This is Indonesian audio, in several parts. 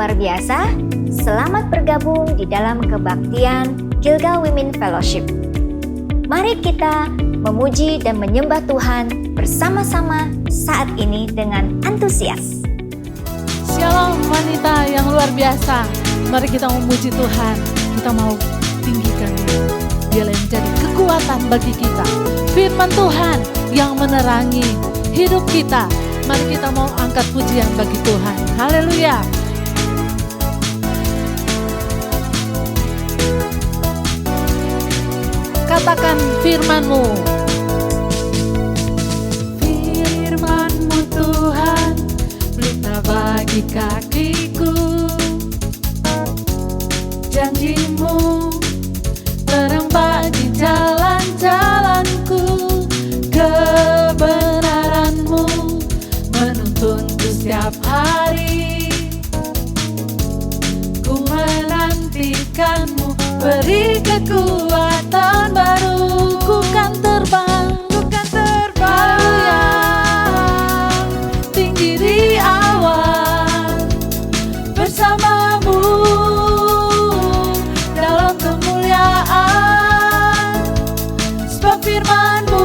luar biasa, selamat bergabung di dalam kebaktian Gilgal Women Fellowship. Mari kita memuji dan menyembah Tuhan bersama-sama saat ini dengan antusias. Shalom wanita yang luar biasa. Mari kita memuji Tuhan. Kita mau tinggikan Dia. Dialah yang menjadi kekuatan bagi kita. Firman Tuhan yang menerangi hidup kita. Mari kita mau angkat pujian bagi Tuhan. Haleluya. Katakan firman-Mu. Firman-Mu Tuhan, pelita bagi kakiku. Janji-Mu terang bagi jalan-jalanku. Kebenaran-Mu menuntunku setiap hari. Ku menantikan-Mu, beri kekuatan baru. Ku kan terbang, haleluya, tinggi di awan bersama-Mu dalam kemuliaan. Sebab firman-Mu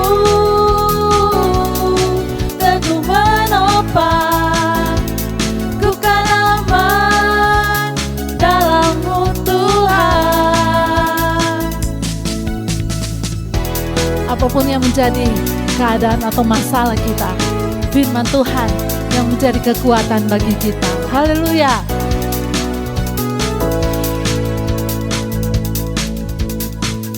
teguh menopang. Ku kan aman dalam-Mu Tuhan. Apapun yang menjadi keadaan atau masalah kita, firman Tuhan yang menjadi kekuatan bagi kita. Haleluya.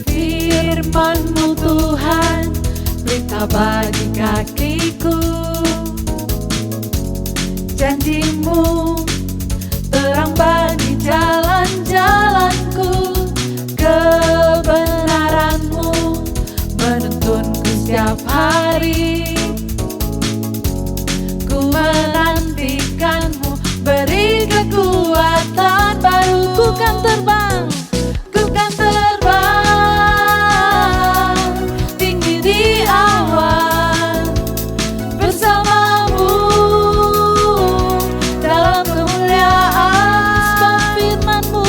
Firman-Mu Tuhan, pelita bagi kakiku. Janji-Mu terang bagi jalan-jalanku. Kebenaran-Mu menuntunku setiap hari. Ku menantikan-Mu, beri kekuatan baru. Ku kan terbang, tinggi di awan bersama-Mu dalam kemuliaan. Sebab firman-Mu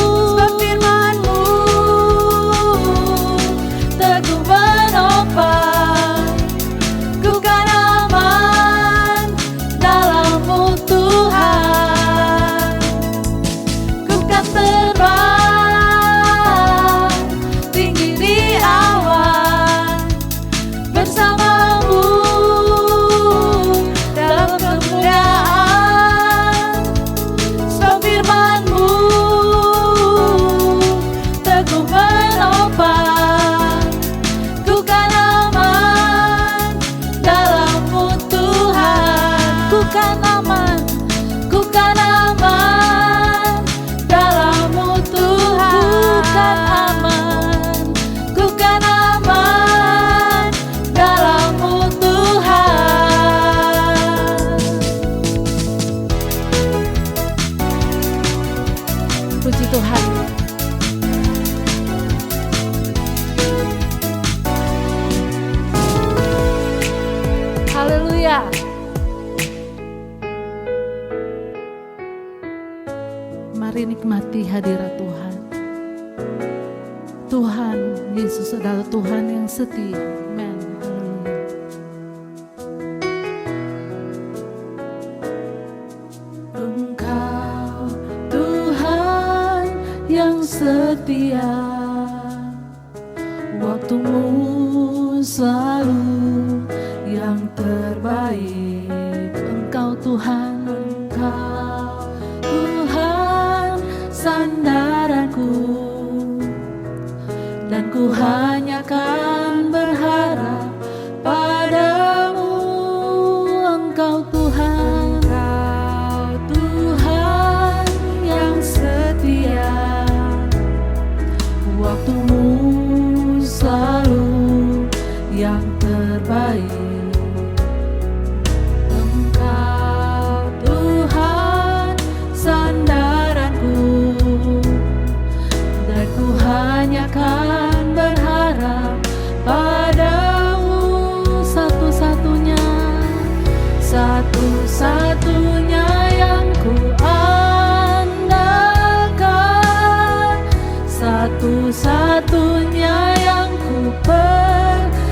teguh menopang. Ku kan aman dalam-Mu Tuhan. Ku kan terbang tinggi di awan bersama-Mu dalam kemuliaan. Sebab firman-Mu teguh menopang. Ku kan aman dalam-Mu Tuhan. Ku kan aman dalam-Mu Tuhan. Ku kan aman dalam-Mu Tuhan. Puji Tuhan. Haleluya. Mari nikmati hadirat Tuhan. Tuhan Yesus adalah Tuhan yang setia. Amen. Engkau Tuhan yang setia, waktu-Mu selalu yang terbaik. Engkau Tuhan, Engkau Tuhan sandaranku, dan ku hanya kan berharap padamu. Engkau Tuhan, Engkau Tuhan yang setia, waktu-Mu selalu yang terbaik. Engkau Tuhan sandaranku, dan ku hanya kan berharap padamu. Satu-satunya yang ku andalkan. satu-satunya yang ku percaya.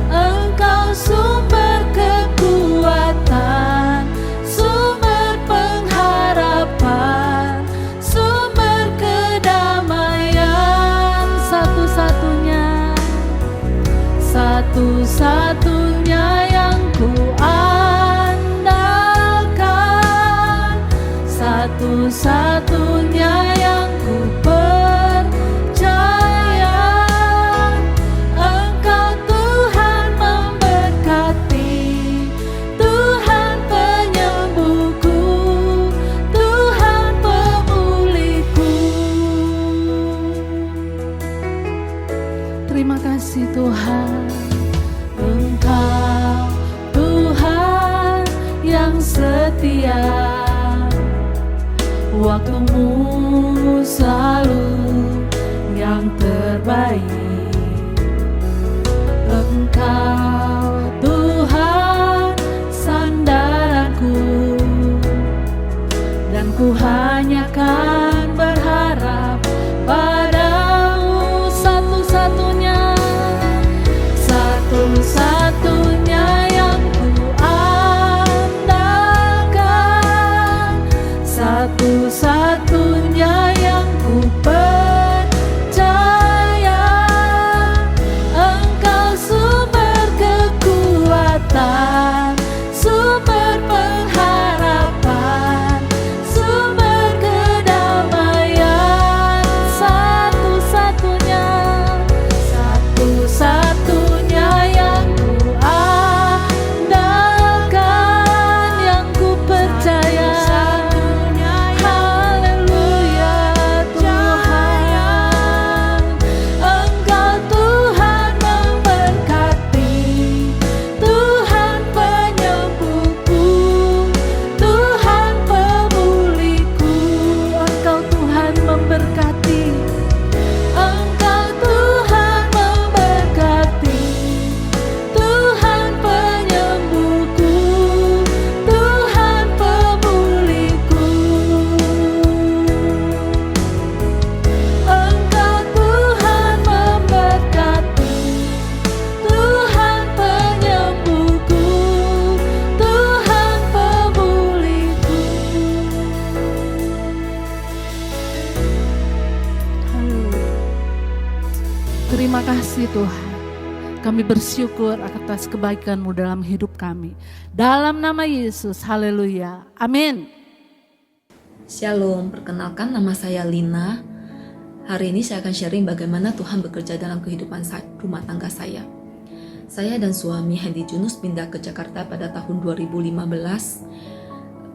Engkau sumber kekuatan, sumber pengharapan, sumber kedamaian. Satu-satunya yang ku andalkan, satu-satunya yang ku percaya. Engkau Tuhan memberkati, Tuhan penyembuhku, Tuhan pemulihku. Terima kasih Tuhan, Engkau Tuhan yang setia, waktumu selalu yang terbaik. Engkau Tuhan sandaranku, dan ku hanya kan berharap padamu. Satu-satunya yang ku andalkan, satu-satunya yang ku percaya. Engkau sumber kekuatan, sumber pengharapan, sumber kedamaian. Satu-satunya yang ku andalkan, yang ku percaya. Haleluya Tuhan, Engkau Tuhan memberkati, Tuhan penyembuhku, Tuhan pemulihku. Engkau Tuhan memberkati, Engkau Tuhan memberkati, Tuhan penyembuhku, Tuhan pemulihku. Engkau Tuhan memberkati, Tuhan penyembuhku, Tuhan pemulihku. Terima kasih Tuhan. Kami bersyukur atas kebaikan-Mu dalam hidup kami. Dalam nama Yesus, haleluya. Amin. Shalom, perkenalkan nama saya Lina. Hari ini saya akan sharing bagaimana Tuhan bekerja dalam kehidupan rumah tangga saya. Saya dan suami Hendy Junus pindah ke Jakarta pada tahun 2015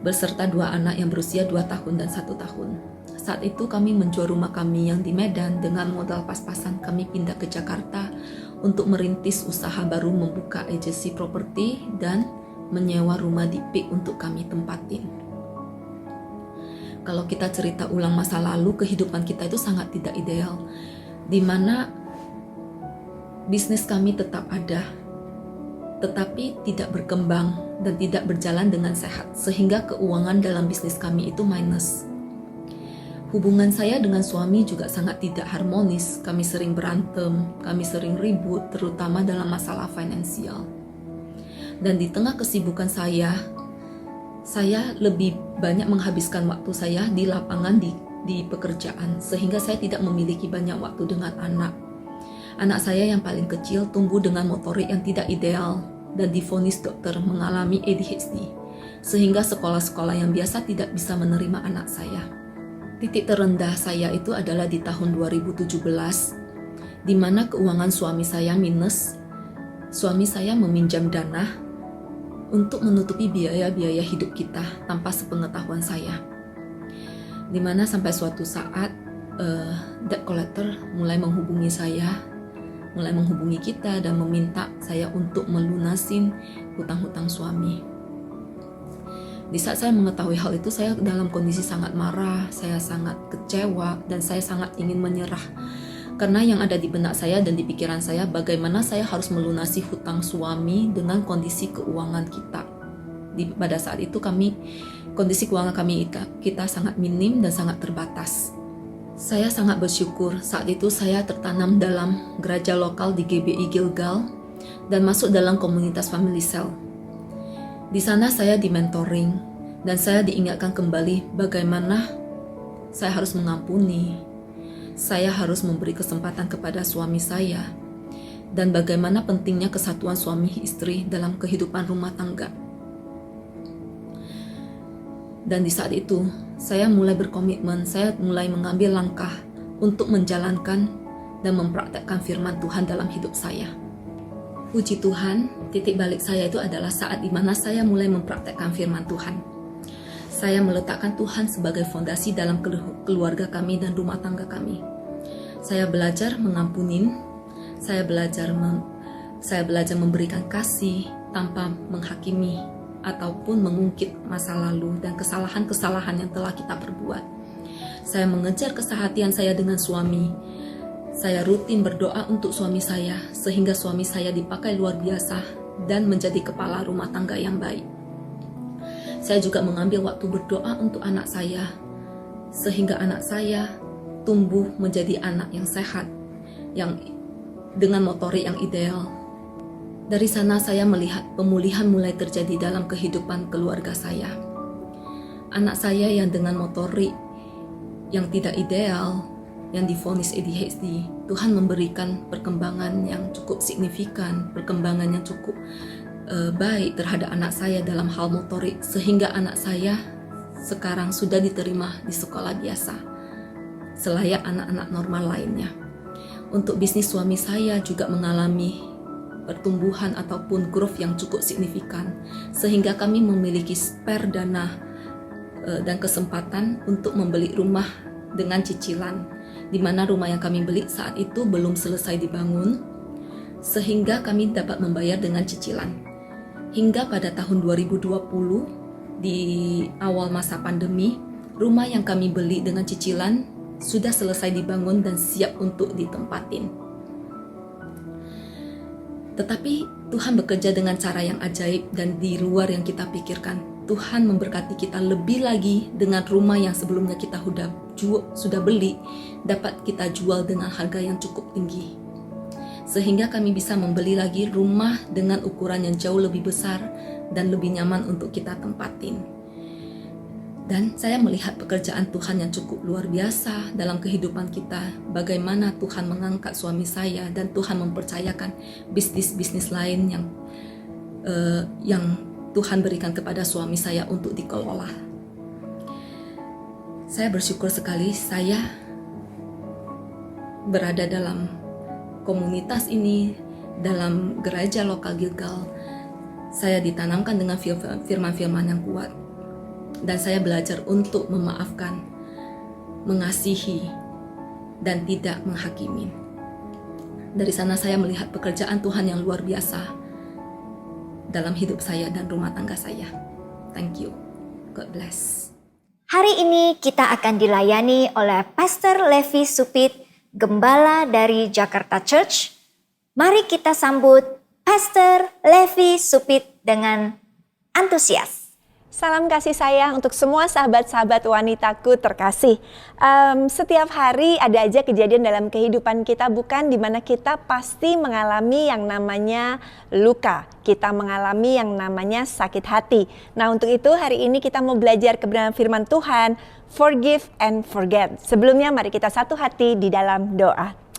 beserta 2 anak yang berusia 2 tahun dan 1 tahun. Saat itu kami menjual rumah kami yang di Medan dengan modal pas-pasan. Kami pindah ke Jakarta untuk merintis usaha baru, membuka agensi properti dan menyewa rumah di PIK untuk kami tempatin. Kalau kita cerita ulang masa lalu, kehidupan kita itu sangat tidak ideal, di mana bisnis kami tetap ada, tetapi tidak berkembang dan tidak berjalan dengan sehat, sehingga keuangan dalam bisnis kami itu minus. Hubungan saya dengan suami juga sangat tidak harmonis. Kami sering berantem, kami sering ribut, terutama dalam masalah finansial. Dan di tengah kesibukan saya lebih banyak menghabiskan waktu saya di lapangan, di pekerjaan, sehingga saya tidak memiliki banyak waktu dengan anak. Anak saya yang paling kecil tumbuh dengan motorik yang tidak ideal dan divonis dokter mengalami ADHD, sehingga sekolah-sekolah yang biasa tidak bisa menerima anak saya. Titik terendah saya itu adalah di tahun 2017, di mana keuangan suami saya minus. Suami saya meminjam dana untuk menutupi biaya-biaya hidup kita tanpa sepengetahuan saya. Di mana sampai suatu saat debt collector mulai menghubungi saya, mulai menghubungi kita dan meminta saya untuk melunasin hutang-hutang suami. Di saat saya mengetahui hal itu, saya dalam kondisi sangat marah, saya sangat kecewa, dan saya sangat ingin menyerah. Karena yang ada di benak saya dan di pikiran saya, bagaimana saya harus melunasi hutang suami dengan kondisi keuangan kita. Pada saat itu kondisi keuangan kami kita sangat minim dan sangat terbatas. Saya sangat bersyukur saat itu saya tertanam dalam gereja lokal di GBI Gilgal dan masuk dalam komunitas Family Cell. Di sana saya di-mentoring dan saya diingatkan kembali bagaimana saya harus mengampuni, saya harus memberi kesempatan kepada suami saya, dan bagaimana pentingnya kesatuan suami istri dalam kehidupan rumah tangga. Dan di saat itu, saya mulai berkomitmen, saya mulai mengambil langkah untuk menjalankan dan mempraktekkan firman Tuhan dalam hidup saya. Puji Tuhan, titik balik saya itu adalah saat di mana saya mulai mempraktekkan firman Tuhan. Saya meletakkan Tuhan sebagai fondasi dalam keluarga kami dan rumah tangga kami. Saya belajar mengampunin, saya belajar memberikan kasih tanpa menghakimi ataupun mengungkit masa lalu dan kesalahan-kesalahan yang telah kita perbuat. Saya mengejar kesehatian saya dengan suami. Saya rutin berdoa untuk suami saya sehingga suami saya dipakai luar biasa dan menjadi kepala rumah tangga yang baik. Saya juga mengambil waktu berdoa untuk anak saya sehingga anak saya tumbuh menjadi anak yang sehat, yang dengan motorik yang ideal. Dari sana saya melihat pemulihan mulai terjadi dalam kehidupan keluarga saya. Anak saya yang dengan motorik yang tidak ideal, yang divonis ADHD, Tuhan memberikan perkembangan yang cukup signifikan, perkembangan yang cukup baik terhadap anak saya dalam hal motorik, sehingga anak saya sekarang sudah diterima di sekolah biasa, selayak anak-anak normal lainnya. Untuk bisnis suami saya juga mengalami pertumbuhan ataupun growth yang cukup signifikan, sehingga kami memiliki spare dana dan kesempatan untuk membeli rumah dengan cicilan, di mana rumah yang kami beli saat itu belum selesai dibangun, sehingga kami dapat membayar dengan cicilan. Hingga pada tahun 2020, di awal masa pandemi, rumah yang kami beli dengan cicilan sudah selesai dibangun dan siap untuk ditempatin. Tetapi Tuhan bekerja dengan cara yang ajaib dan di luar yang kita pikirkan. Tuhan memberkati kita lebih lagi dengan rumah yang sebelumnya kita sudah beli, dapat kita jual dengan harga yang cukup tinggi. Sehingga kami bisa membeli lagi rumah dengan ukuran yang jauh lebih besar dan lebih nyaman untuk kita tempatin. Dan saya melihat pekerjaan Tuhan yang cukup luar biasa dalam kehidupan kita. Bagaimana Tuhan mengangkat suami saya dan Tuhan mempercayakan bisnis-bisnis lain yang Tuhan berikan kepada suami saya untuk dikelola. Saya bersyukur sekali saya berada dalam komunitas ini, dalam gereja lokal Gilgal. Saya ditanamkan dengan firman-firman yang kuat. Dan saya belajar untuk memaafkan, mengasihi, dan tidak menghakimi. Dari sana saya melihat pekerjaan Tuhan yang luar biasa dalam hidup saya dan rumah tangga saya. Thank you. God bless. Hari ini kita akan dilayani oleh Pastor Levi Supit, Gembala dari Jakarta Church. Mari kita sambut Pastor Levi Supit dengan antusias. Salam kasih sayang untuk semua sahabat-sahabat wanitaku terkasih. Setiap hari ada aja kejadian dalam kehidupan kita, bukan, di mana kita pasti mengalami yang namanya luka. Kita mengalami yang namanya sakit hati. Nah, untuk itu hari ini kita mau belajar kebenaran firman Tuhan, forgive and forget. Sebelumnya mari kita satu hati di dalam doa.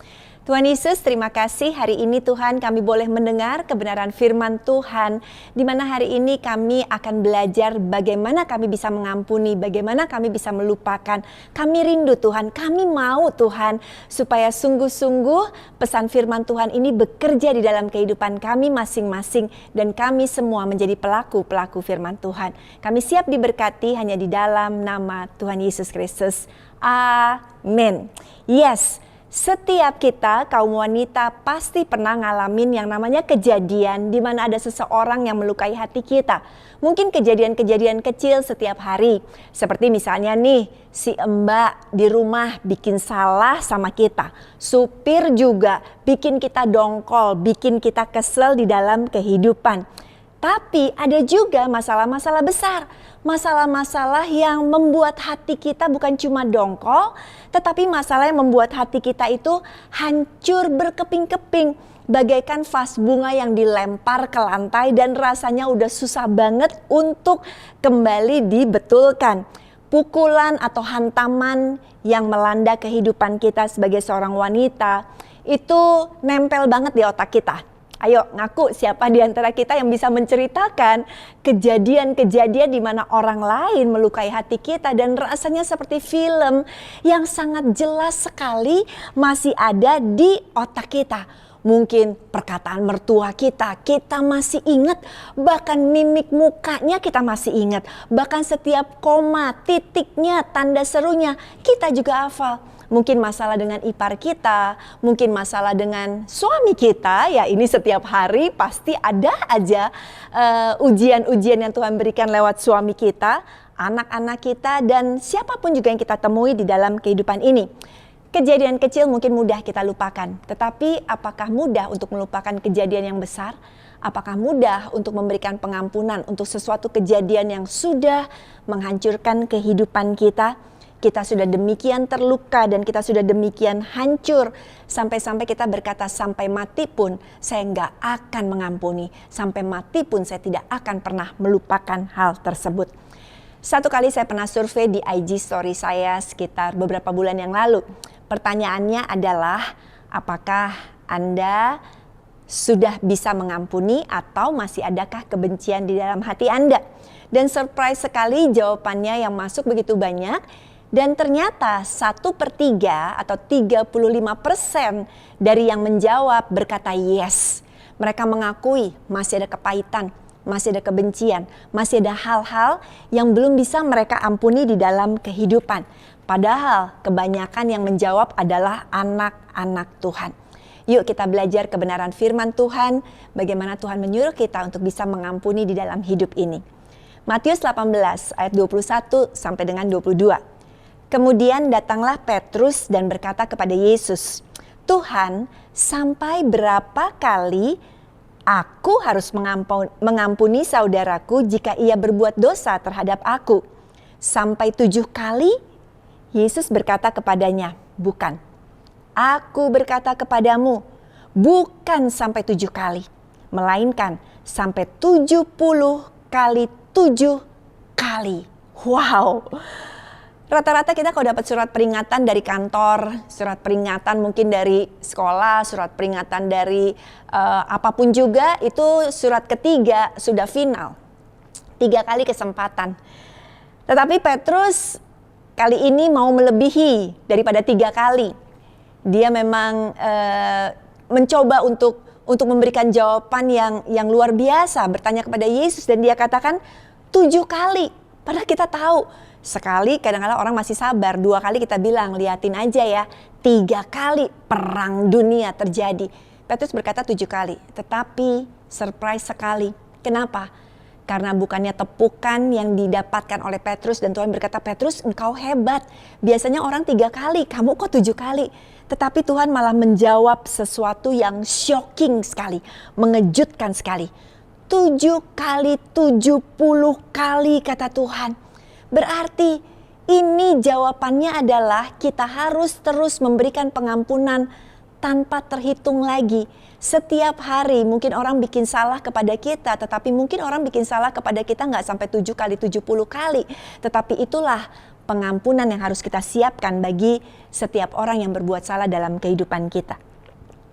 Tuhan Yesus, terima kasih hari ini Tuhan kami boleh mendengar kebenaran firman Tuhan, di mana hari ini kami akan belajar bagaimana kami bisa mengampuni, bagaimana kami bisa melupakan. Kami rindu Tuhan, kami mau Tuhan supaya sungguh-sungguh pesan firman Tuhan ini bekerja di dalam kehidupan kami masing-masing dan kami semua menjadi pelaku-pelaku firman Tuhan. Kami siap diberkati hanya di dalam nama Tuhan Yesus Kristus. Amin. Yes. Setiap kita kaum wanita pasti pernah ngalamin yang namanya kejadian di mana ada seseorang yang melukai hati kita. Mungkin kejadian-kejadian kecil setiap hari. Seperti misalnya nih, si Mbak di rumah bikin salah sama kita. Supir juga bikin kita dongkol, bikin kita kesel di dalam kehidupan. Tapi ada juga masalah-masalah besar, masalah-masalah yang membuat hati kita bukan cuma dongkol, tetapi masalah yang membuat hati kita itu hancur berkeping-keping. Bagaikan vas bunga yang dilempar ke lantai dan rasanya udah susah banget untuk kembali dibetulkan. Pukulan atau hantaman yang melanda kehidupan kita sebagai seorang wanita itu nempel banget di otak kita. Ayo ngaku siapa di antara kita yang bisa menceritakan kejadian-kejadian di mana orang lain melukai hati kita dan rasanya seperti film yang sangat jelas sekali masih ada di otak kita. Mungkin perkataan mertua kita masih ingat, bahkan mimik mukanya kita masih ingat, bahkan setiap koma, titiknya, tanda serunya kita juga hafal. Mungkin masalah dengan ipar kita, mungkin masalah dengan suami kita, ya ini setiap hari pasti ada aja ujian-ujian yang Tuhan berikan lewat suami kita, anak-anak kita, dan siapapun juga yang kita temui di dalam kehidupan ini. Kejadian kecil mungkin mudah kita lupakan, tetapi apakah mudah untuk melupakan kejadian yang besar? Apakah mudah untuk memberikan pengampunan untuk sesuatu kejadian yang sudah menghancurkan kehidupan kita? Kita sudah demikian terluka dan kita sudah demikian hancur sampai-sampai kita berkata sampai mati pun saya nggak akan mengampuni, sampai mati pun saya tidak akan pernah melupakan hal tersebut. Satu kali saya pernah survei di IG story saya sekitar beberapa bulan yang lalu. Pertanyaannya adalah apakah Anda sudah bisa mengampuni atau masih adakah kebencian di dalam hati Anda? Dan surprise sekali jawabannya yang masuk begitu banyak. Dan ternyata 1/3 atau 35% dari yang menjawab berkata yes. Mereka mengakui masih ada kepahitan, masih ada kebencian, masih ada hal-hal yang belum bisa mereka ampuni di dalam kehidupan. Padahal kebanyakan yang menjawab adalah anak-anak Tuhan. Yuk kita belajar kebenaran firman Tuhan, bagaimana Tuhan menyuruh kita untuk bisa mengampuni di dalam hidup ini. Matius 18 ayat 21 sampai dengan 22. Kemudian datanglah Petrus dan berkata kepada Yesus, "Tuhan, sampai berapa kali aku harus mengampuni saudaraku jika ia berbuat dosa terhadap aku? Sampai 7 kali?" Yesus berkata kepadanya, "Bukan. Aku berkata kepadamu, bukan sampai 7 kali, melainkan sampai 70 kali 7 kali." Wow. Rata-rata kita kalau dapat surat peringatan dari kantor, surat peringatan mungkin dari sekolah, surat peringatan dari apapun juga, itu surat ketiga sudah final. 3 kali kesempatan. Tetapi Petrus kali ini mau melebihi daripada 3 kali. Dia memang mencoba untuk memberikan jawaban yang luar biasa, bertanya kepada Yesus dan dia katakan 7 kali. Padahal kita tahu sekali kadang-kadang orang masih sabar, 2 kali kita bilang liatin aja ya, 3 kali perang dunia terjadi. Petrus berkata 7 kali, tetapi surprise sekali. Kenapa? Karena bukannya tepukan yang didapatkan oleh Petrus dan Tuhan berkata, "Petrus, engkau hebat. Biasanya orang 3 kali, kamu kok 7 kali?" Tetapi Tuhan malah menjawab sesuatu yang shocking sekali, mengejutkan sekali. 7 kali 70 kali kata Tuhan. Berarti ini jawabannya adalah kita harus terus memberikan pengampunan tanpa terhitung lagi. Setiap hari mungkin orang bikin salah kepada kita, tetapi mungkin orang bikin salah kepada kita nggak sampai 7 kali 70 kali. Tetapi itulah pengampunan yang harus kita siapkan bagi setiap orang yang berbuat salah dalam kehidupan kita.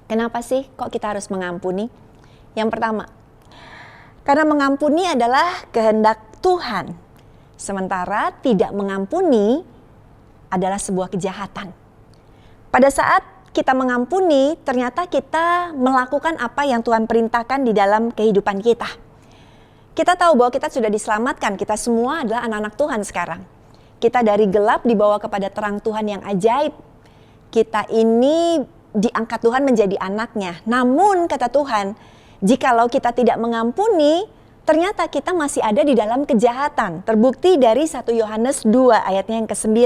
Kenapa sih kok kita harus mengampuni? Yang pertama, karena mengampuni adalah kehendak Tuhan. Sementara tidak mengampuni adalah sebuah kejahatan. Pada saat kita mengampuni, ternyata kita melakukan apa yang Tuhan perintahkan di dalam kehidupan kita. Kita tahu bahwa kita sudah diselamatkan, kita semua adalah anak-anak Tuhan sekarang. Kita dari gelap dibawa kepada terang Tuhan yang ajaib. Kita ini diangkat Tuhan menjadi anaknya. Namun kata Tuhan, jikalau kita tidak mengampuni, ternyata kita masih ada di dalam kejahatan. Terbukti dari 1 Yohanes 2 ayatnya yang ke-9.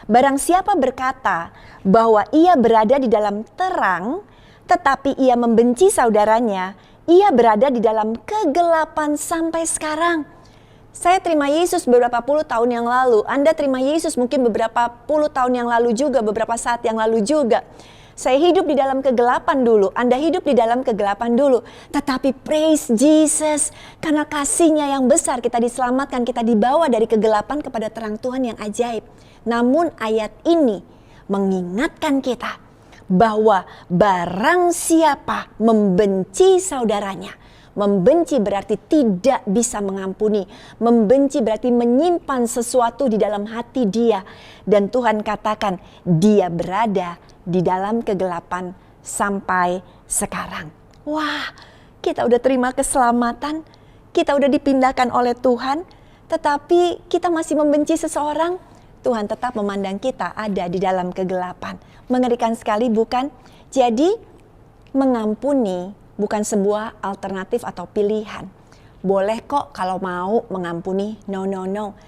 Barang siapa berkata bahwa ia berada di dalam terang, tetapi ia membenci saudaranya, ia berada di dalam kegelapan sampai sekarang. Saya terima Yesus beberapa puluh tahun yang lalu. Anda terima Yesus mungkin beberapa puluh tahun yang lalu juga, beberapa saat yang lalu juga. Saya hidup di dalam kegelapan dulu, Anda hidup di dalam kegelapan dulu. Tetapi praise Jesus, karena kasih-Nya yang besar kita diselamatkan, kita dibawa dari kegelapan kepada terang Tuhan yang ajaib. Namun ayat ini mengingatkan kita bahwa barang siapa membenci saudaranya, membenci berarti tidak bisa mengampuni. Membenci berarti menyimpan sesuatu di dalam hati dia. Dan Tuhan katakan dia berada di dalam kegelapan sampai sekarang. Wah, kita udah terima keselamatan, kita udah dipindahkan oleh Tuhan, tetapi kita masih membenci seseorang. Tuhan tetap memandang kita ada di dalam kegelapan. Mengerikan sekali bukan? Jadi mengampuni bukan sebuah alternatif atau pilihan. Boleh kok kalau mau mengampuni, no.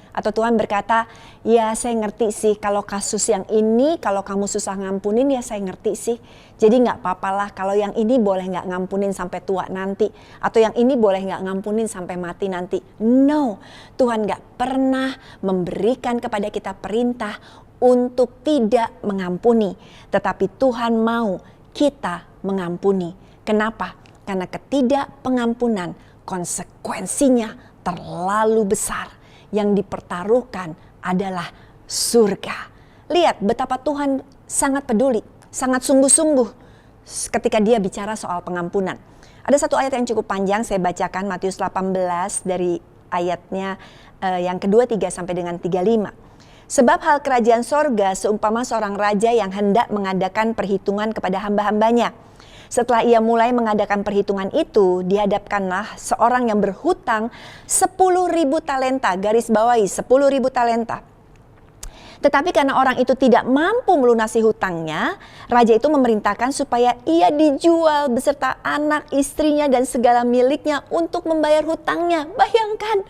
Atau Tuhan berkata, ya saya ngerti sih kalau kasus yang ini, kalau kamu susah ngampunin ya saya ngerti sih. Jadi gak apa-apalah kalau yang ini boleh gak ngampunin sampai tua nanti. Atau yang ini boleh gak ngampunin sampai mati nanti. No, Tuhan gak pernah memberikan kepada kita perintah untuk tidak mengampuni. Tetapi Tuhan mau kita mengampuni. Kenapa? Karena ketidakpengampunan konsekuensinya terlalu besar. Yang dipertaruhkan adalah surga. Lihat betapa Tuhan sangat peduli, sangat sungguh-sungguh ketika dia bicara soal pengampunan. Ada satu ayat yang cukup panjang, saya bacakan Matius 18 dari ayatnya yang kedua 3 sampai dengan 35. Sebab hal kerajaan sorga seumpama seorang raja yang hendak mengadakan perhitungan kepada hamba-hambanya. Setelah ia mulai mengadakan perhitungan itu, dihadapkanlah seorang yang berhutang 10.000 talenta, garis bawahi 10.000 talenta. Tetapi karena orang itu tidak mampu melunasi hutangnya, raja itu memerintahkan supaya ia dijual beserta anak, istrinya dan segala miliknya untuk membayar hutangnya. Bayangkan,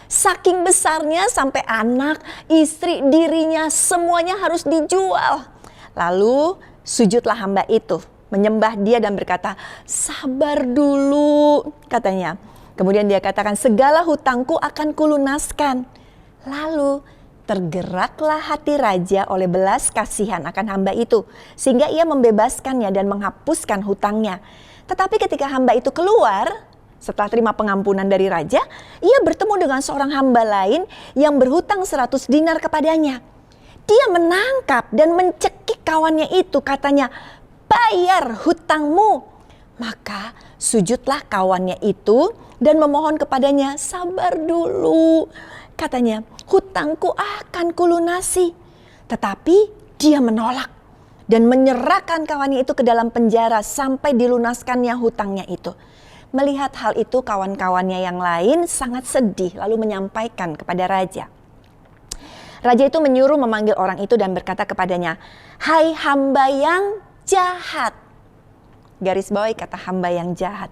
saking besarnya sampai anak, istri, dirinya semuanya harus dijual. Lalu sujudlah hamba itu, menyembah dia dan berkata, sabar dulu katanya. Kemudian dia katakan, segala hutangku akan kulunaskan. Lalu tergeraklah hati raja oleh belas kasihan akan hamba itu, sehingga ia membebaskannya dan menghapuskan hutangnya. Tetapi ketika hamba itu keluar, setelah terima pengampunan dari raja, ia bertemu dengan seorang hamba lain yang berhutang 100 dinar kepadanya. Dia menangkap dan mencekik kawannya itu, katanya, bayar hutangmu. Maka sujudlah kawannya itu dan memohon kepadanya, sabar dulu. Katanya, hutangku akan kulunasi. Tetapi dia menolak dan menyerahkan kawannya itu ke dalam penjara sampai dilunaskannya hutangnya itu. Melihat hal itu, kawan-kawannya yang lain sangat sedih lalu menyampaikan kepada raja. Raja itu menyuruh memanggil orang itu dan berkata kepadanya, hai hamba yang jahat. Garis bawahi kata hamba yang jahat.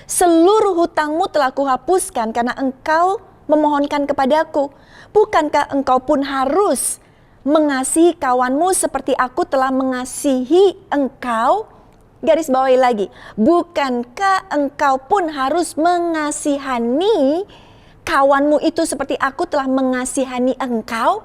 Seluruh hutangmu telah kuhapuskan karena engkau memohonkan kepadaku. Bukankah engkau pun harus mengasihi kawanmu seperti aku telah mengasihi engkau? Garis bawahi lagi. Bukankah engkau pun harus mengasihani kawanmu itu seperti aku telah mengasihani engkau?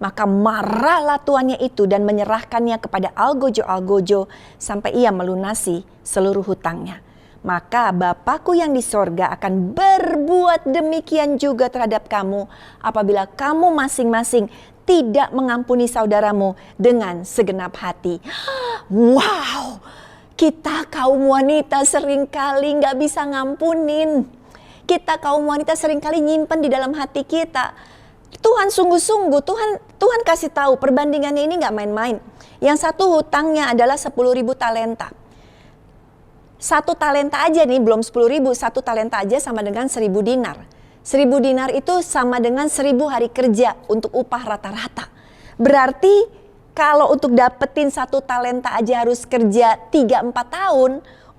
Maka marahlah tuannya itu dan menyerahkannya kepada algojo-algojo sampai ia melunasi seluruh hutangnya. Maka Bapakku yang di sorga akan berbuat demikian juga terhadap kamu apabila kamu masing-masing tidak mengampuni saudaramu dengan segenap hati. Wow, kita kaum wanita seringkali gak bisa ngampunin. Kita kaum wanita seringkali nyimpen di dalam hati kita. Tuhan sungguh-sungguh, Tuhan kasih tahu perbandingannya ini gak main-main. Yang satu hutangnya adalah 10.000 talenta. 1 talenta aja nih, belum 10.000, 1 talenta aja sama dengan 1.000 dinar. 1.000 dinar itu sama dengan 1.000 hari kerja untuk upah rata-rata. Berarti kalau untuk dapetin 1 talenta aja harus kerja 3-4 tahun.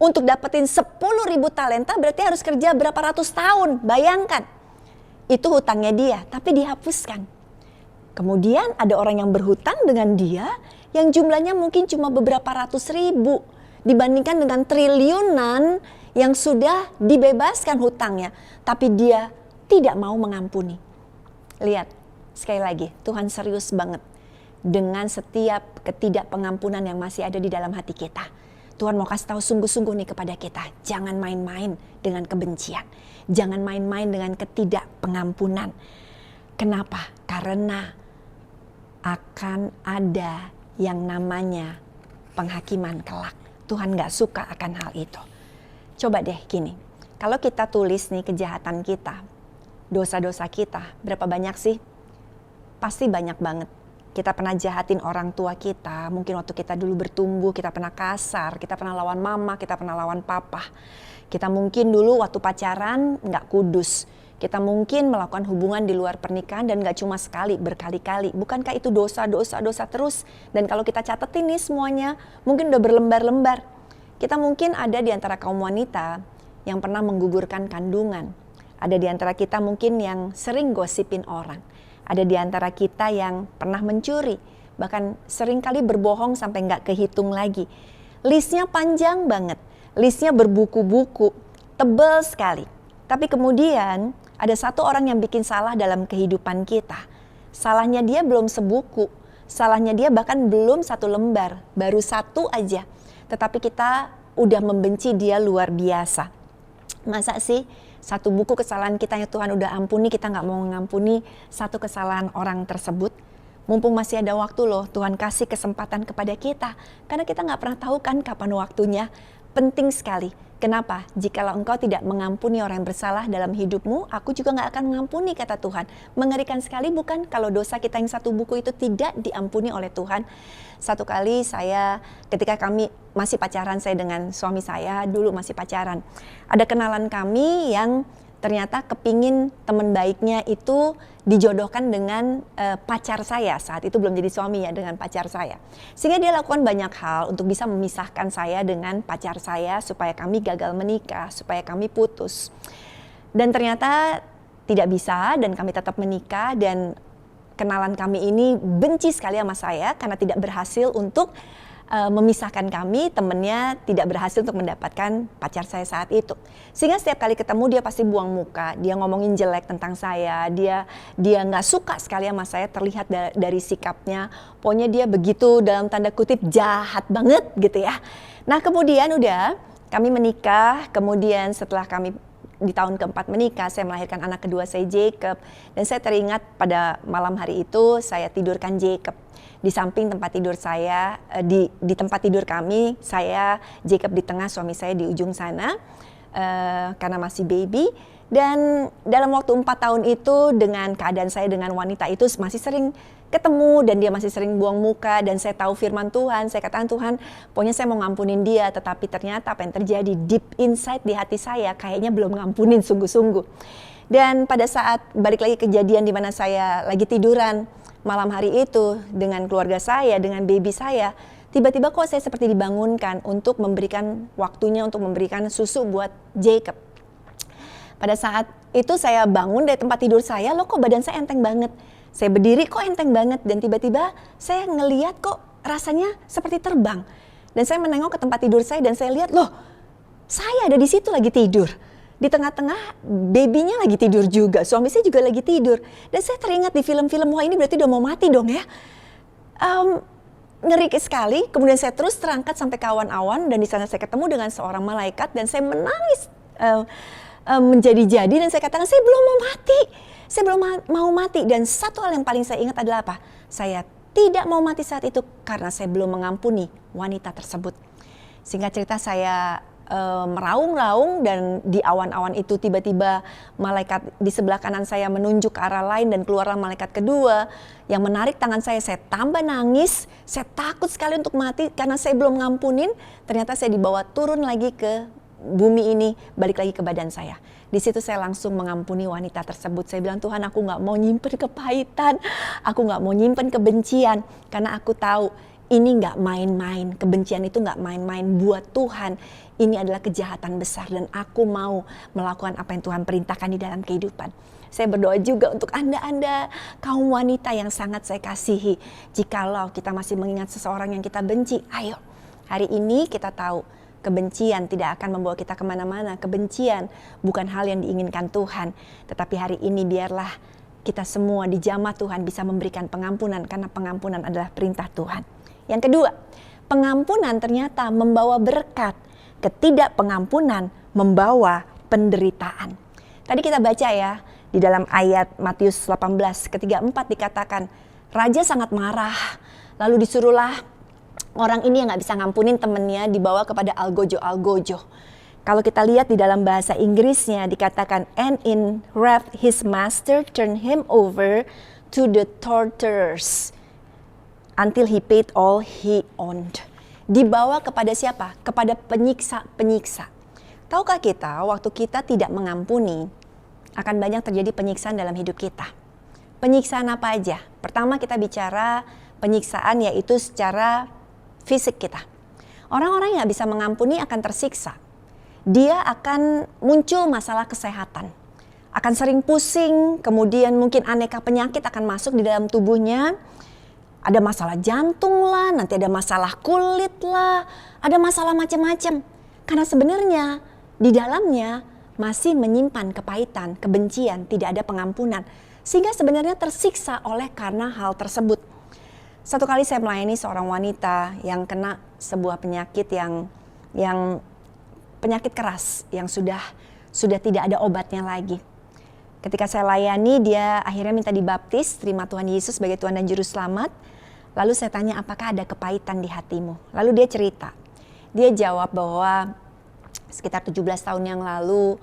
Untuk dapetin 10.000 talenta berarti harus kerja berapa ratus tahun, bayangkan. Itu hutangnya dia, tapi dihapuskan. Kemudian ada orang yang berhutang dengan dia yang jumlahnya mungkin cuma beberapa ratus ribu. Dibandingkan dengan triliunan yang sudah dibebaskan hutangnya, tapi dia tidak mau mengampuni. Lihat, sekali lagi, Tuhan serius banget dengan setiap ketidakpengampunan yang masih ada di dalam hati kita. Tuhan mau kasih tahu sungguh-sungguh nih kepada kita, jangan main-main dengan kebencian, jangan main-main dengan ketidakpengampunan. Kenapa? Karena akan ada yang namanya penghakiman kelak. Tuhan gak suka akan hal itu. Coba deh gini, kalau kita tulis nih kejahatan kita, dosa-dosa kita, berapa banyak sih? Pasti banyak banget. Kita pernah jahatin orang tua kita, mungkin waktu kita dulu bertumbuh, kita pernah kasar, kita pernah lawan mama, kita pernah lawan papa. Kita mungkin dulu waktu pacaran gak kudus. Kita mungkin melakukan hubungan di luar pernikahan dan gak cuma sekali, berkali-kali. Bukankah itu dosa terus? Dan kalau kita catetin nih semuanya, mungkin udah berlembar-lembar. Kita mungkin ada di antara kaum wanita yang pernah menggugurkan kandungan. Ada di antara kita mungkin yang sering gosipin orang. Ada di antara kita yang pernah mencuri. Bahkan sering kali berbohong sampai gak kehitung lagi. Listnya panjang banget. Listnya berbuku-buku. Tebal sekali. Tapi kemudian ada satu orang yang bikin salah dalam kehidupan kita. Salahnya dia belum sebuku. Salahnya dia bahkan belum satu lembar. Baru satu aja. Tetapi kita udah membenci dia luar biasa. Masa sih satu buku kesalahan kita yang Tuhan udah ampuni, kita gak mau mengampuni satu kesalahan orang tersebut? Mumpung masih ada waktu loh, Tuhan kasih kesempatan kepada kita. Karena kita gak pernah tahu kan kapan waktunya. Penting sekali. Kenapa? Jikalau engkau tidak mengampuni orang yang bersalah dalam hidupmu, aku juga gak akan mengampuni, kata Tuhan. Mengerikan sekali bukan kalau dosa kita yang satu buku itu tidak diampuni oleh Tuhan. Satu kali ketika kami masih pacaran, saya dengan suami saya dulu masih pacaran. Ada kenalan kami yang ternyata kepingin teman baiknya itu dijodohkan dengan pacar saya. Saat itu belum jadi suami ya, dengan pacar saya. Sehingga dia lakukan banyak hal untuk bisa memisahkan saya dengan pacar saya supaya kami gagal menikah, supaya kami putus. Dan ternyata tidak bisa dan kami tetap menikah, dan kenalan kami ini benci sekali sama saya karena tidak berhasil untuk memisahkan kami. Temennya tidak berhasil untuk mendapatkan pacar saya saat itu. Sehingga setiap kali ketemu dia pasti buang muka, dia ngomongin jelek tentang saya, dia nggak suka sekali sama saya, terlihat dari sikapnya. Pokoknya dia begitu dalam tanda kutip jahat banget gitu ya. Nah kemudian udah kami menikah, kemudian setelah kami di tahun keempat menikah, saya melahirkan anak kedua saya, Jacob. Dan saya teringat pada malam hari itu saya tidurkan Jacob di samping tempat tidur saya, di tempat tidur kami, saya, Jacob di tengah, suami saya di ujung sana, karena masih baby. Dan dalam waktu 4 tahun itu, dengan keadaan saya dengan wanita itu masih sering ketemu, dan dia masih sering buang muka, dan saya tahu firman Tuhan. Saya katakan, Tuhan, pokoknya saya mau ngampunin dia, tetapi ternyata apa yang terjadi deep inside di hati saya, kayaknya belum ngampunin sungguh-sungguh. Dan pada saat balik lagi kejadian di mana saya lagi tiduran malam hari itu dengan keluarga saya, dengan baby saya, tiba-tiba kok saya seperti dibangunkan untuk memberikan waktunya untuk memberikan susu buat Jacob. Pada saat itu saya bangun dari tempat tidur saya, loh kok badan saya enteng banget. Saya berdiri kok enteng banget, dan tiba-tiba saya ngeliat kok rasanya seperti terbang. Dan saya menengok ke tempat tidur saya dan saya lihat, loh saya ada di situ lagi tidur. Di tengah-tengah babynya lagi tidur juga, suami saya juga lagi tidur. Dan saya teringat di film-film, wah ini berarti udah mau mati dong ya. Ngeri sekali, kemudian saya terus terangkat sampai ke awan-awan, dan di sana saya ketemu dengan seorang malaikat, dan saya menangis menjadi-jadi, dan saya katakan saya belum mau mati. Saya belum mau mati. Dan satu hal yang paling saya ingat adalah apa? Saya tidak mau mati saat itu karena saya belum mengampuni wanita tersebut. Singkat cerita saya meraung-raung, dan di awan-awan itu tiba-tiba malaikat di sebelah kanan saya menunjuk ke arah lain, dan keluarlah malaikat kedua yang menarik tangan saya tambah nangis, saya takut sekali untuk mati karena saya belum ngampunin. Ternyata saya dibawa turun lagi ke bumi ini, balik lagi ke badan saya. Di situ saya langsung mengampuni wanita tersebut. Saya bilang, Tuhan, aku gak mau nyimpen kepahitan, aku gak mau nyimpen kebencian, karena aku tahu ini gak main-main, kebencian itu gak main-main buat Tuhan. Ini adalah kejahatan besar, dan aku mau melakukan apa yang Tuhan perintahkan di dalam kehidupan. Saya berdoa juga untuk Anda kaum wanita yang sangat saya kasihi. Jikalau kita masih mengingat seseorang yang kita benci, ayo hari ini kita tahu Kebencian tidak akan membawa kita kemana-mana. Kebencian bukan hal yang diinginkan Tuhan. Tetapi hari ini biarlah kita semua di jamah Tuhan bisa memberikan pengampunan, karena pengampunan adalah perintah Tuhan. Yang kedua, pengampunan ternyata membawa berkat. Ketidakpengampunan membawa penderitaan. Tadi kita baca ya, di dalam ayat Matius 18 ketiga 4 dikatakan, raja sangat marah, lalu disuruhlah orang ini yang gak bisa ngampunin temennya dibawa kepada algojo. Kalau kita lihat di dalam bahasa Inggrisnya dikatakan, and in wrath his master turned him over to the torturers until he paid all he owned. Dibawa kepada siapa? Kepada penyiksa-penyiksa. Tahukah kita waktu kita tidak mengampuni, akan banyak terjadi penyiksaan dalam hidup kita. Penyiksaan apa aja? Pertama kita bicara penyiksaan yaitu secara fisik kita. Orang-orang yang gak bisa mengampuni akan tersiksa. Dia akan muncul masalah kesehatan. Akan sering pusing, kemudian mungkin aneka penyakit akan masuk di dalam tubuhnya. Ada masalah jantung lah, nanti ada masalah kulit lah, ada masalah macam-macam. Karena sebenarnya di dalamnya masih menyimpan kepahitan, kebencian, tidak ada pengampunan. Sehingga sebenarnya tersiksa oleh karena hal tersebut. Satu kali saya melayani seorang wanita yang kena sebuah penyakit yang penyakit keras yang sudah tidak ada obatnya lagi. Ketika saya layani, dia akhirnya minta dibaptis, terima Tuhan Yesus sebagai Tuhan dan Juru Selamat. Lalu saya tanya, apakah ada kepahitan di hatimu? Lalu dia cerita. Dia jawab bahwa sekitar 17 tahun yang lalu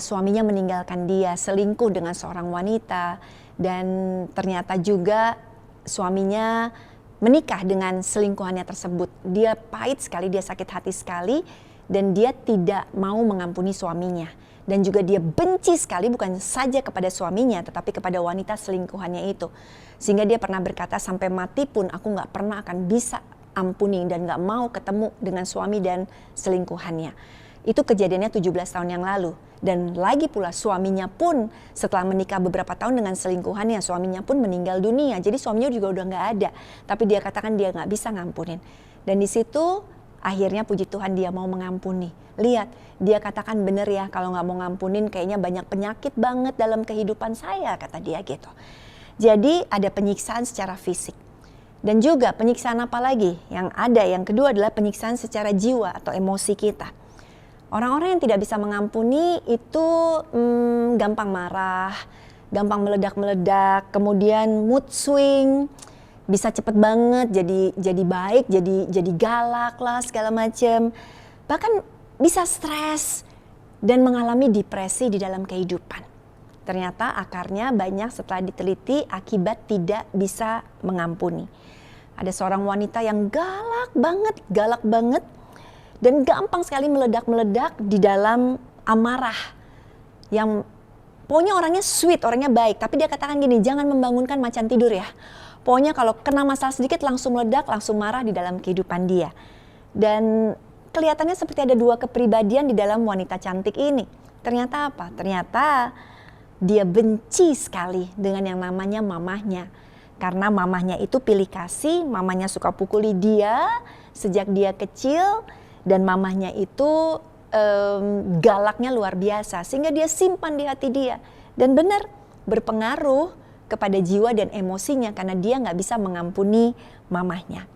suaminya meninggalkan dia, selingkuh dengan seorang wanita, dan ternyata juga suaminya menikah dengan selingkuhannya tersebut. Dia pahit sekali, dia sakit hati sekali, dan dia tidak mau mengampuni suaminya. Dan juga dia benci sekali bukan saja kepada suaminya, tetapi kepada wanita selingkuhannya itu. Sehingga dia pernah berkata, sampai mati pun aku gak pernah akan bisa ampuni dan gak mau ketemu dengan suami dan selingkuhannya. Itu kejadiannya 17 tahun yang lalu. Dan lagi pula suaminya pun setelah menikah beberapa tahun dengan selingkuhannya, suaminya pun meninggal dunia. Jadi suaminya juga udah gak ada. Tapi dia katakan dia gak bisa ngampunin. Dan di situ akhirnya puji Tuhan dia mau mengampuni. Lihat, dia katakan bener ya, kalau gak mau ngampunin kayaknya banyak penyakit banget dalam kehidupan saya, kata dia gitu. Jadi ada penyiksaan secara fisik. Dan juga penyiksaan apa lagi yang ada? Yang kedua adalah penyiksaan secara jiwa atau emosi kita. Orang-orang yang tidak bisa mengampuni itu gampang marah, gampang meledak-meledak, kemudian mood swing, bisa cepet banget jadi baik, jadi galak lah segala macam. Bahkan bisa stres dan mengalami depresi di dalam kehidupan. Ternyata akarnya banyak setelah diteliti akibat tidak bisa mengampuni. Ada seorang wanita yang galak banget, dan gampang sekali meledak-meledak di dalam amarah. Yang pokoknya orangnya sweet, orangnya baik. Tapi dia katakan gini, jangan membangunkan macan tidur ya. Pokoknya kalau kena masalah sedikit langsung meledak, langsung marah di dalam kehidupan dia. Dan kelihatannya seperti ada dua kepribadian di dalam wanita cantik ini. Ternyata apa? Ternyata dia benci sekali dengan yang namanya mamahnya. Karena mamahnya itu pilih kasih, mamahnya suka pukuli dia sejak dia kecil. Dan mamahnya itu galaknya luar biasa, sehingga dia simpan di hati dia. Dan benar berpengaruh kepada jiwa dan emosinya karena dia gak bisa mengampuni mamahnya.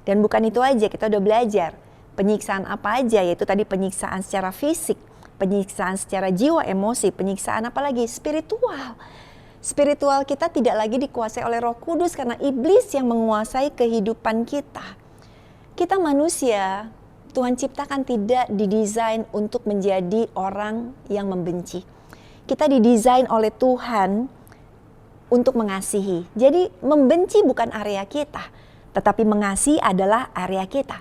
Dan bukan itu aja, kita udah belajar penyiksaan apa aja, yaitu tadi penyiksaan secara fisik, penyiksaan secara jiwa, emosi, penyiksaan apa lagi? Spiritual. Spiritual kita tidak lagi dikuasai oleh Roh Kudus karena iblis yang menguasai kehidupan kita. Kita manusia, Tuhan ciptakan tidak didesain untuk menjadi orang yang membenci. Kita didesain oleh Tuhan untuk mengasihi. Jadi membenci bukan area kita, tetapi mengasihi adalah area kita.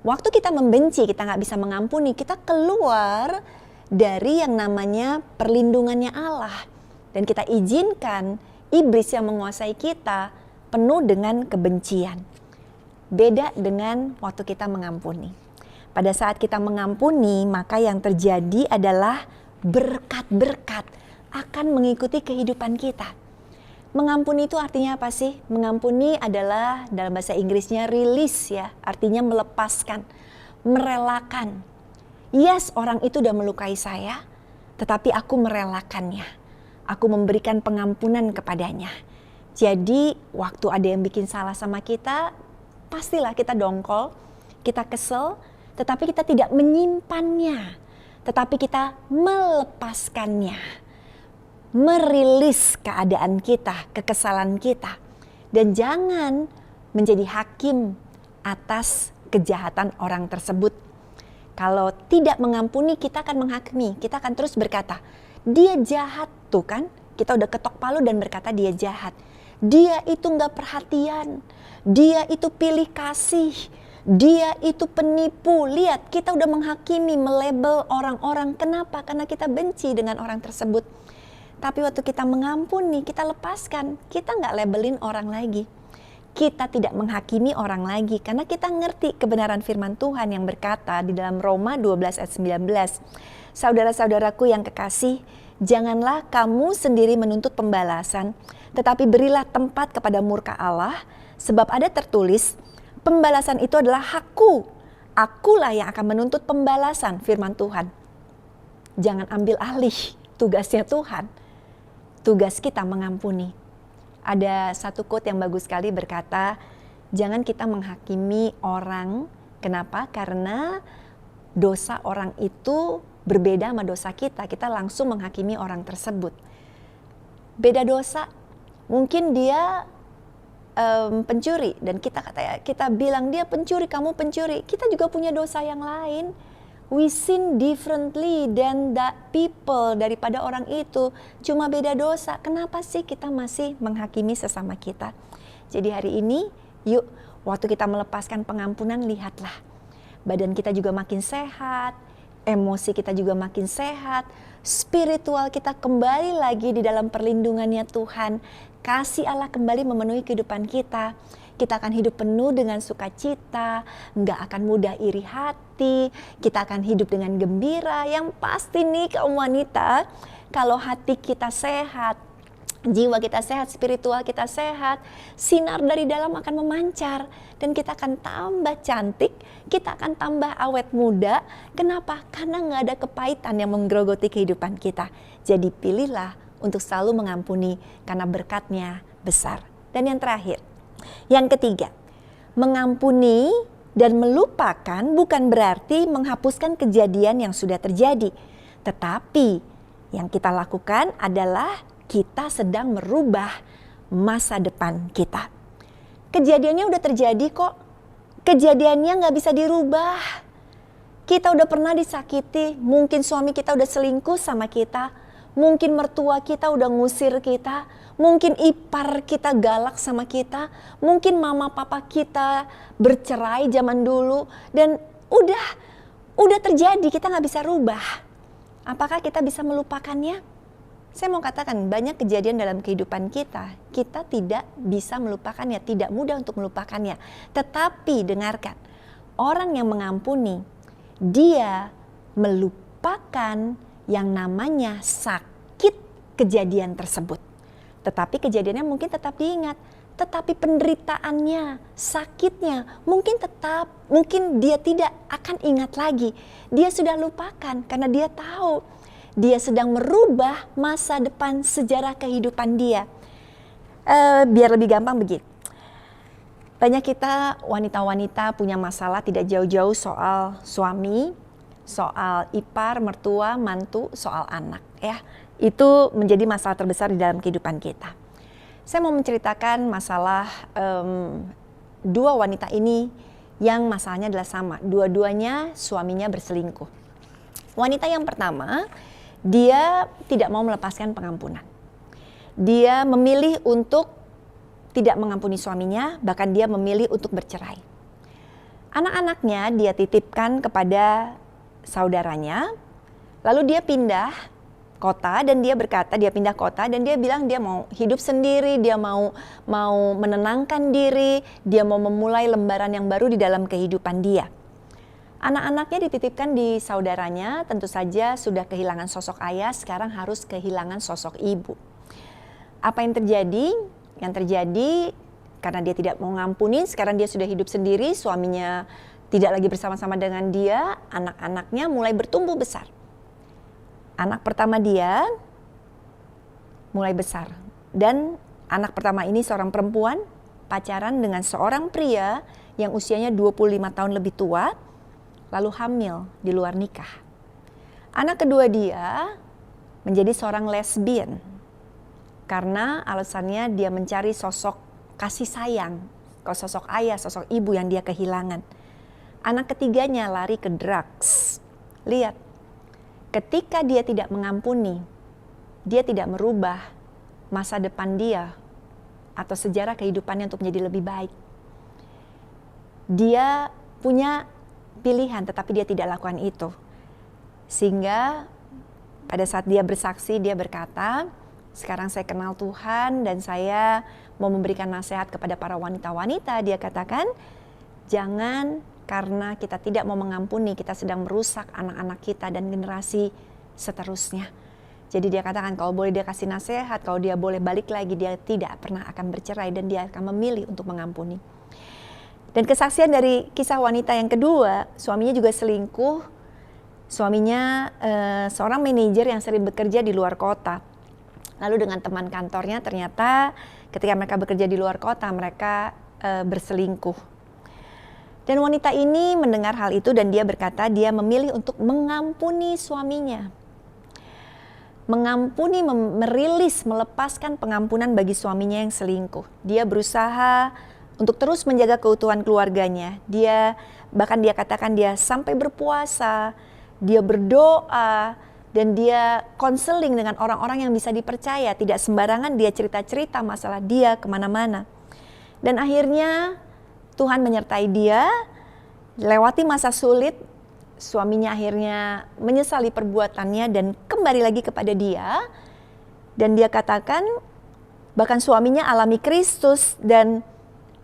Waktu kita membenci, kita nggak bisa mengampuni, kita keluar dari yang namanya perlindungannya Allah. Dan kita izinkan iblis yang menguasai kita penuh dengan kebencian. Beda dengan waktu kita mengampuni. Pada saat kita mengampuni, maka yang terjadi adalah berkat-berkat akan mengikuti kehidupan kita. Mengampuni itu artinya apa sih? Mengampuni adalah dalam bahasa Inggrisnya release ya, artinya melepaskan, merelakan. Yes, orang itu udah melukai saya, tetapi aku merelakannya. Aku memberikan pengampunan kepadanya. Jadi waktu ada yang bikin salah sama kita, pastilah kita dongkol, kita kesel, tetapi kita tidak menyimpannya. Tetapi kita melepaskannya. Merilis keadaan kita, kekesalan kita. Dan jangan menjadi hakim atas kejahatan orang tersebut. Kalau tidak mengampuni, kita akan menghakimi. Kita akan terus berkata, dia jahat tuh kan. Kita udah ketok palu dan berkata dia jahat. Dia itu gak perhatian. Dia itu pilih kasih. Dia itu penipu. Lihat, kita udah menghakimi, melabel orang-orang. Kenapa? Karena kita benci dengan orang tersebut. Tapi waktu kita mengampuni, kita lepaskan. Kita gak labelin orang lagi. Kita tidak menghakimi orang lagi karena kita ngerti kebenaran firman Tuhan yang berkata di dalam Roma 12 ayat 19. Saudara-saudaraku yang kekasih, janganlah kamu sendiri menuntut pembalasan, tetapi berilah tempat kepada murka Allah, sebab ada tertulis, pembalasan itu adalah hakku. Akulah yang akan menuntut pembalasan, firman Tuhan. Jangan ambil alih tugasnya Tuhan. Tugas kita mengampuni. Ada satu quote yang bagus sekali berkata, jangan kita menghakimi orang. Kenapa? Karena dosa orang itu berbeda sama dosa kita. Kita langsung menghakimi orang tersebut. Beda dosa. Mungkin dia pencuri dan kita bilang dia pencuri, kamu pencuri. Kita juga punya dosa yang lain. We sin differently than that people, daripada orang itu. Cuma beda dosa. Kenapa sih kita masih menghakimi sesama kita? Jadi hari ini, yuk waktu kita melepaskan pengampunan, lihatlah. Badan kita juga makin sehat, emosi kita juga makin sehat, spiritual kita kembali lagi di dalam perlindungannya Tuhan. Kasih Allah kembali memenuhi kehidupan kita. Kita akan hidup penuh dengan sukacita, nggak akan mudah iri hati, kita akan hidup dengan gembira. Yang pasti nih kaum wanita, kalau hati kita sehat, jiwa kita sehat, spiritual kita sehat, sinar dari dalam akan memancar. Dan kita akan tambah cantik, kita akan tambah awet muda. Kenapa? Karena nggak ada kepahitan yang menggerogoti kehidupan kita. Jadi pilihlah untuk selalu mengampuni, karena berkatnya besar. Dan yang terakhir, yang ketiga, mengampuni dan melupakan bukan berarti menghapuskan kejadian yang sudah terjadi. Tetapi yang kita lakukan adalah kita sedang merubah masa depan kita. Kejadiannya udah terjadi kok. Kejadiannya gak bisa dirubah. Kita udah pernah disakiti, mungkin suami kita udah selingkuh sama kita. Mungkin mertua kita udah ngusir kita, mungkin ipar kita galak sama kita, mungkin mama papa kita bercerai zaman dulu, dan udah terjadi, kita nggak bisa rubah. Apakah kita bisa melupakannya? Saya mau katakan banyak kejadian dalam kehidupan kita tidak bisa melupakannya, tidak mudah untuk melupakannya. Tetapi dengarkan, orang yang mengampuni, dia melupakan yang namanya sakit kejadian tersebut. Tetapi kejadiannya mungkin tetap diingat, tetapi penderitaannya, sakitnya mungkin dia tidak akan ingat lagi. Dia sudah lupakan karena dia tahu dia sedang merubah masa depan sejarah kehidupan dia. Biar lebih gampang begini. Banyak kita wanita-wanita punya masalah tidak jauh-jauh soal suami, soal ipar, mertua, mantu, soal anak ya. Itu menjadi masalah terbesar di dalam kehidupan kita. Saya mau menceritakan masalah dua wanita ini yang masalahnya adalah sama. Dua-duanya suaminya berselingkuh. Wanita yang pertama, dia tidak mau melepaskan pengampunan. Dia memilih untuk tidak mengampuni suaminya, bahkan dia memilih untuk bercerai. Anak-anaknya dia titipkan kepada saudaranya, lalu dia pindah kota dan dia berkata dia pindah kota dan dia bilang dia mau hidup sendiri, dia mau menenangkan diri, dia mau memulai lembaran yang baru di dalam kehidupan dia. Anak-anaknya dititipkan di saudaranya, tentu saja sudah kehilangan sosok ayah, sekarang harus kehilangan sosok ibu. Apa yang terjadi? Yang terjadi karena dia tidak mau ngampuni, sekarang dia sudah hidup sendiri, suaminya tidak lagi bersama-sama dengan dia, anak-anaknya mulai bertumbuh besar. Anak pertama dia mulai besar. Dan anak pertama ini seorang perempuan pacaran dengan seorang pria yang usianya 25 tahun lebih tua, lalu hamil di luar nikah. Anak kedua dia menjadi seorang lesbian karena alasannya dia mencari sosok kasih sayang, sosok ayah, sosok ibu yang dia kehilangan. Anak ketiganya lari ke drugs. Lihat, ketika dia tidak mengampuni, dia tidak merubah masa depan dia atau sejarah kehidupannya untuk menjadi lebih baik. Dia punya pilihan tetapi dia tidak lakukan itu. Sehingga pada saat dia bersaksi, dia berkata, sekarang saya kenal Tuhan dan saya mau memberikan nasihat kepada para wanita-wanita. Dia katakan, jangan karena kita tidak mau mengampuni, kita sedang merusak anak-anak kita dan generasi seterusnya. Jadi dia katakan kalau boleh dia kasih nasihat, kalau dia boleh balik lagi, dia tidak pernah akan bercerai dan dia akan memilih untuk mengampuni. Dan kesaksian dari kisah wanita yang kedua, suaminya juga selingkuh. Suaminya seorang manajer yang sering bekerja di luar kota. Lalu dengan teman kantornya ternyata ketika mereka bekerja di luar kota, mereka berselingkuh. Dan wanita ini mendengar hal itu dan dia berkata dia memilih untuk mengampuni suaminya. Mengampuni, merilis, melepaskan pengampunan bagi suaminya yang selingkuh. Dia berusaha untuk terus menjaga keutuhan keluarganya. Bahkan dia katakan dia sampai berpuasa, dia berdoa, dan dia konseling dengan orang-orang yang bisa dipercaya. Tidak sembarangan dia cerita-cerita masalah dia kemana-mana. Dan akhirnya Tuhan menyertai dia, lewati masa sulit, suaminya akhirnya menyesali perbuatannya dan kembali lagi kepada dia. Dan dia katakan bahkan suaminya alami Kristus dan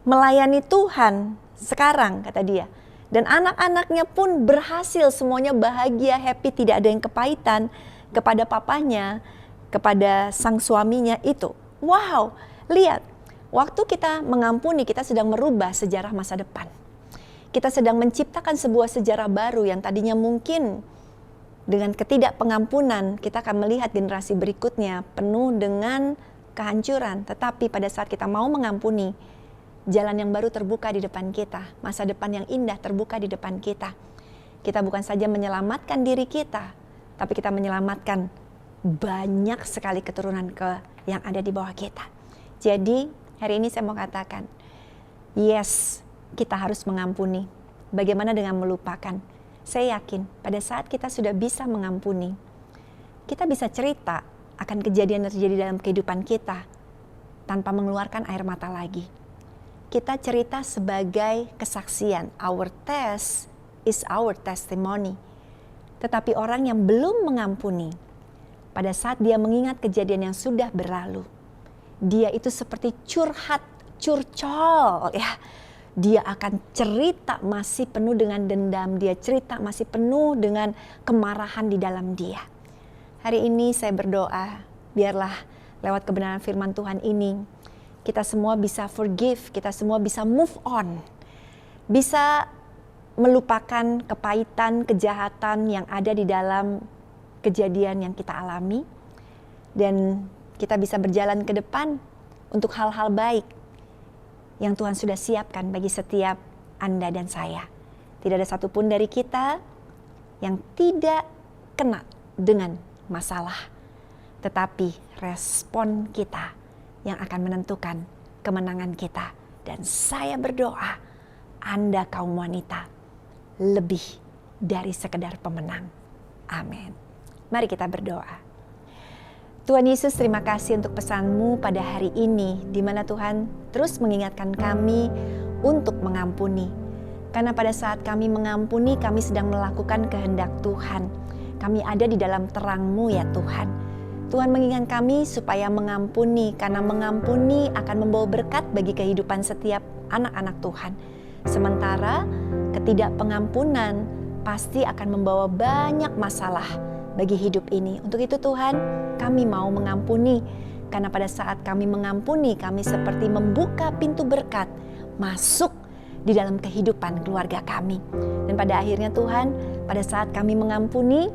melayani Tuhan sekarang, kata dia. Dan anak-anaknya pun berhasil, semuanya bahagia, happy, tidak ada yang kepahitan kepada papanya, kepada sang suaminya itu. Wow, lihat, waktu kita mengampuni, kita sedang merubah sejarah masa depan. Kita sedang menciptakan sebuah sejarah baru yang tadinya mungkin dengan ketidakpengampunan kita akan melihat generasi berikutnya penuh dengan kehancuran. Tetapi pada saat kita mau mengampuni, jalan yang baru terbuka di depan kita, masa depan yang indah terbuka di depan kita. Kita bukan saja menyelamatkan diri kita, tapi kita menyelamatkan banyak sekali keturunan yang ada di bawah kita. Jadi hari ini saya mau katakan, yes, kita harus mengampuni. Bagaimana dengan melupakan? Saya yakin pada saat kita sudah bisa mengampuni, kita bisa cerita akan kejadian yang terjadi dalam kehidupan kita tanpa mengeluarkan air mata lagi. Kita cerita sebagai kesaksian. Our test is our testimony. Tetapi orang yang belum mengampuni, pada saat dia mengingat kejadian yang sudah berlalu, dia itu seperti curcol ya. Dia akan cerita masih penuh dengan dendam, dia cerita masih penuh dengan kemarahan di dalam dia. Hari ini saya berdoa, biarlah lewat kebenaran firman Tuhan ini, kita semua bisa forgive, kita semua bisa move on. Bisa melupakan kepahitan, kejahatan yang ada di dalam kejadian yang kita alami. Dan kita bisa berjalan ke depan untuk hal-hal baik yang Tuhan sudah siapkan bagi setiap Anda dan saya. Tidak ada satupun dari kita yang tidak kena dengan masalah. Tetapi respon kita yang akan menentukan kemenangan kita. Dan saya berdoa, Anda kaum wanita lebih dari sekedar pemenang. Amin. Mari kita berdoa. Tuhan Yesus, terima kasih untuk pesan-Mu pada hari ini, di mana Tuhan terus mengingatkan kami untuk mengampuni. Karena pada saat kami mengampuni, kami sedang melakukan kehendak Tuhan. Kami ada di dalam terang-Mu ya Tuhan. Tuhan mengingatkan kami supaya mengampuni, karena mengampuni akan membawa berkat bagi kehidupan setiap anak-anak Tuhan. Sementara ketidakpengampunan pasti akan membawa banyak masalah bagi hidup ini. Untuk itu Tuhan, kami mau mengampuni. Karena pada saat kami mengampuni, kami seperti membuka pintu berkat masuk di dalam kehidupan keluarga kami. Dan pada akhirnya Tuhan, pada saat kami mengampuni,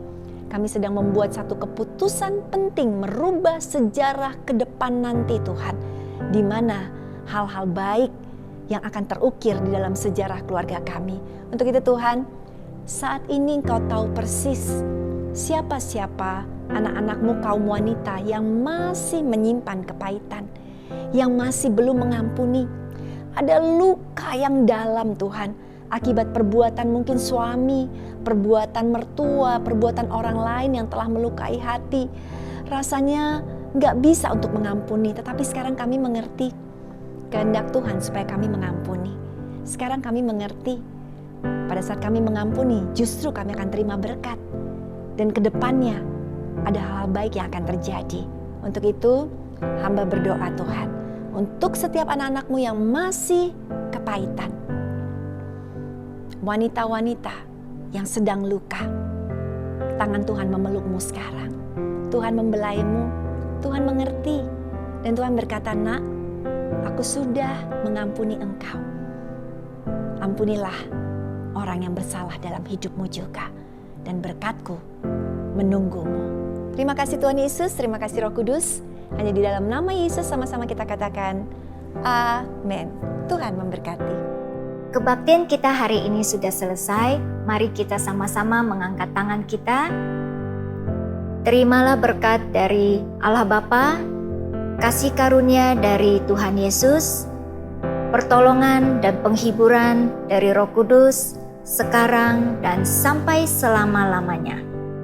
kami sedang membuat satu keputusan penting merubah sejarah ke depan nanti Tuhan, di mana hal-hal baik yang akan terukir di dalam sejarah keluarga kami. Untuk itu Tuhan, saat ini Engkau tahu persis siapa-siapa anak-anakmu kaum wanita yang masih menyimpan kepahitan, yang masih belum mengampuni. Ada luka yang dalam Tuhan, akibat perbuatan mungkin suami, perbuatan mertua, perbuatan orang lain yang telah melukai hati. Rasanya gak bisa untuk mengampuni, tetapi sekarang kami mengerti kehendak Tuhan supaya kami mengampuni. Sekarang kami mengerti, pada saat kami mengampuni, justru kami akan terima berkat. Dan ke depannya ada hal-hal baik yang akan terjadi. Untuk itu, hamba berdoa Tuhan, untuk setiap anak-anak-Mu yang masih kepahitan, wanita-wanita yang sedang luka, tangan Tuhan memelukmu sekarang. Tuhan membelaimu, Tuhan mengerti, dan Tuhan berkata, "Nak, aku sudah mengampuni engkau. Ampunilah orang yang bersalah dalam hidupmu juga, dan berkat-Ku menunggumu." Terima kasih Tuhan Yesus, terima kasih Roh Kudus. Hanya di dalam nama Yesus sama-sama kita katakan, amin. Tuhan memberkati. Kebaktian kita hari ini sudah selesai. Mari kita sama-sama mengangkat tangan kita. Terimalah berkat dari Allah Bapa, kasih karunia dari Tuhan Yesus, pertolongan dan penghiburan dari Roh Kudus, sekarang dan sampai selama-lamanya.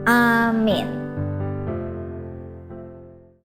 Amin.